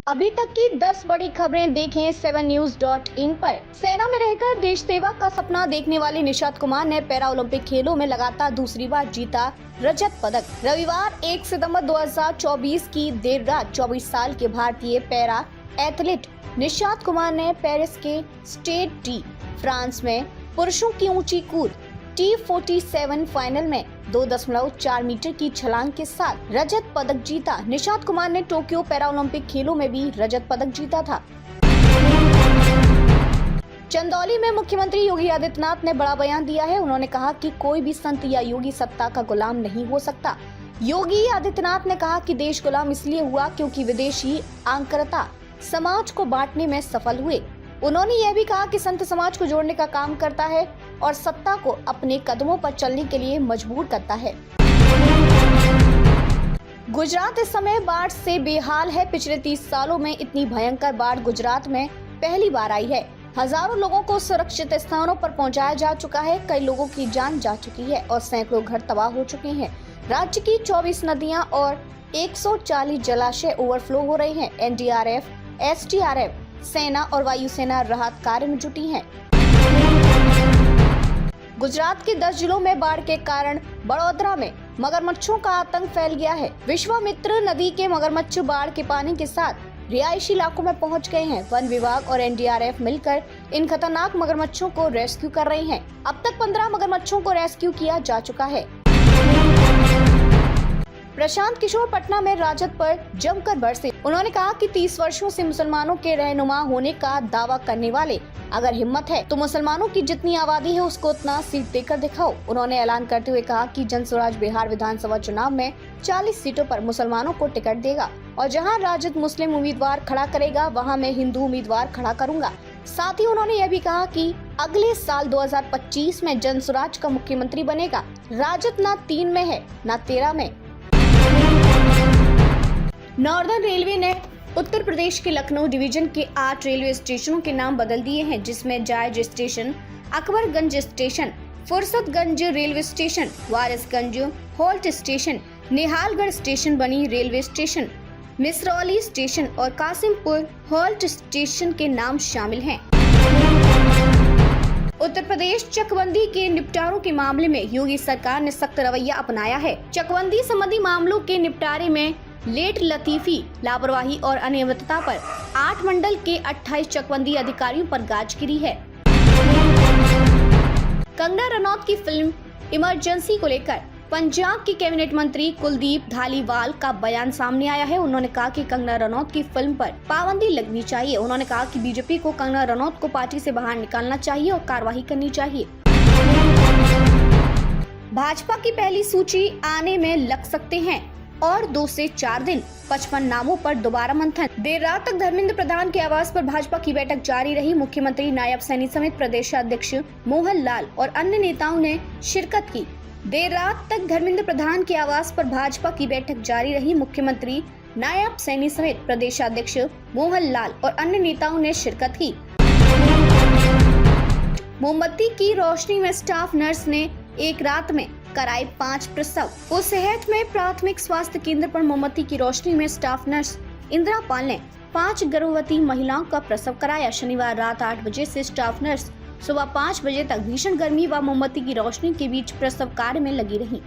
अभी तक की 10 बड़ी खबरें देखें 7news.in पर। सेना में रहकर देश सेवा का सपना देखने वाले निशात कुमार ने पैरा ओलंपिक खेलों में लगातार दूसरी बार जीता रजत पदक। रविवार 1 सितंबर 2024 की देर रात 24 साल के भारतीय पैरा एथलीट निशात कुमार ने पेरिस के स्टेड डी फ्रांस में पुरुषों की ऊंची कूद T47 फाइनल में 2.4 मीटर की छलांग के साथ रजत पदक जीता। निशात कुमार ने टोक्यो पैरा ओलंपिक खेलों में भी रजत पदक जीता था। चंदौली में मुख्यमंत्री योगी आदित्यनाथ ने बड़ा बयान दिया है। उन्होंने कहा कि कोई भी संत या योगी सत्ता का गुलाम नहीं हो सकता। योगी आदित्यनाथ ने कहा कि देश गुलाम इसलिए हुआ क्योंकि विदेशी आंकरता समाज को बांटने में सफल हुए। उन्होंने यह भी कहा कि संत समाज को जोड़ने का काम करता है और सत्ता को अपने कदमों पर चलने के लिए मजबूर करता है। गुजरात इस समय बाढ़ से बेहाल है। पिछले 30 सालों में इतनी भयंकर बाढ़ गुजरात में पहली बार आई है। हजारों लोगों को सुरक्षित स्थानों पर पहुंचाया जा चुका है। कई लोगों की जान जा चुकी है और सैकड़ों घर तबाह हो चुके हैं। राज्य की 24 नदियां और 140 जलाशय ओवरफ्लो हो रहे हैं। NDRF, SDRF, सेना और वायुसेना राहत कार्य में जुटी है। गुजरात के 10 जिलों में बाढ़ के कारण बड़ोदरा में मगरमच्छों का आतंक फैल गया है। विश्वामित्र नदी के मगरमच्छ बाढ़ के पानी के साथ रिहायशी इलाकों में पहुंच गए हैं। वन विभाग और NDRF मिलकर इन खतरनाक मगरमच्छों को रेस्क्यू कर रहे हैं। अब तक 15 मगरमच्छों को रेस्क्यू किया जा चुका है। प्रशांत किशोर पटना में राजद पर जमकर बरसे। उन्होंने कहा कि 30 वर्षों से मुसलमानों के रहनुमा होने का दावा करने वाले अगर हिम्मत है तो मुसलमानों की जितनी आबादी है उसको उतना सीट देकर दिखाओ। उन्होंने ऐलान करते हुए कहा कि जनस्वराज बिहार विधानसभा चुनाव में 40 सीटों पर मुसलमानों को टिकट देगा और जहां राजद मुस्लिम उम्मीदवार खड़ा करेगा वहां मैं हिंदू उम्मीदवार खड़ा करूंगा। साथ ही उन्होंने यह भी कहा कि अगले साल 2025 में जनस्वराज का मुख्यमंत्री बनेगा। राजद न 3 में है न 13 में। नॉर्दर्न रेलवे ने उत्तर प्रदेश के लखनऊ डिवीजन के 8 रेलवे स्टेशनों के नाम बदल दिए हैं, जिसमें Jais station, Akbarganj station, Fursatganj railway station, Warisganj halt station, Nihalgarh station बनी रेलवे स्टेशन, मिसरौली स्टेशन और कासिमपुर होल्ट स्टेशन के नाम शामिल हैं। उत्तर प्रदेश चकबंदी के निपटारों के मामले में योगी सरकार ने सख्त रवैया अपनाया है। चकबंदी संबंधी मामलों के निपटारे में लेट लतीफी, लापरवाही और अनियमितता पर 8 मंडल के 28 चकबंदी अधिकारियों पर गाज गिरी है। कंगना रनौत की फिल्म इमरजेंसी को लेकर पंजाब की कैबिनेट मंत्री कुलदीप धालीवाल का बयान सामने आया है। उन्होंने कहा कि कंगना रनौत की फिल्म पर पाबंदी लगनी चाहिए। उन्होंने कहा कि बीजेपी को कंगना रनौत को पार्टी से बाहर निकालना चाहिए और कार्रवाई करनी चाहिए। भाजपा की पहली सूची आने में लग सकते हैं और 2 से 4 दिन। 55 नामों पर दोबारा मंथन। देर रात तक धर्मेंद्र प्रधान के आवास पर भाजपा की बैठक जारी रही। मुख्यमंत्री, नायब सैनी समेत प्रदेशाध्यक्ष मोहन लाल और अन्य नेताओं ने शिरकत की। देर रात तक धर्मेंद्र प्रधान के आवास पर भाजपा की बैठक जारी रही। मुख्यमंत्री, नायब सैनी समेत प्रदेशाध्यक्ष मोहन लाल और अन्य नेताओं ने शिरकत की। मोमबत्ती की रोशनी में स्टाफ नर्स ने एक रात में कराए 5 प्रसव। उस सेहत में प्राथमिक स्वास्थ्य केंद्र पर मोमबत्ती की रोशनी में स्टाफ नर्स इंदिरा पाल ने 5 गर्भवती महिलाओं का प्रसव कराया। शनिवार रात 8 बजे से स्टाफ नर्स सुबह 5 बजे तक भीषण गर्मी व मोमबत्ती की रोशनी के बीच प्रसव कार्य में लगी रही।